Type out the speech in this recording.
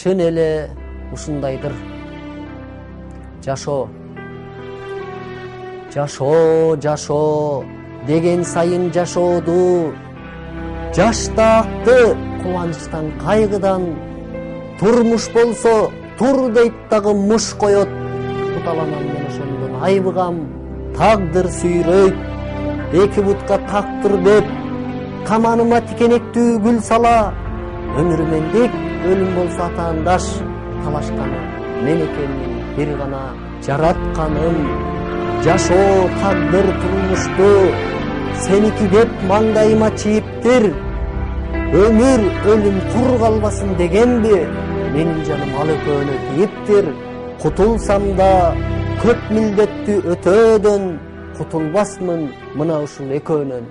чын эле ушундайдыр. Жашоо, жашоо, жашоо деген сайын жашооду жаштаакты кубанычтан, кайгыдан, турмуш болсо тур дейт дагы муш коет. Куталанам мен ошондон айбыгам, тагдыр сүйрөйт, эки бутка тактыр деп, каманыма тикенектүү гүл сала, өмүрүмендик өлүм болсо атаандаш, талашканы мен экенмин бир гана жаратканым. Жашоо тагдыр турмушту сеники деп маңдайыма чийиптир. Өмүр өлүм кур калбасын дегенби, менин жаным ал экөөнө тийиптир. Кутулсам да көп милдеттүү өтөөдөн, кутулбасмын мына ушул экөөнөн.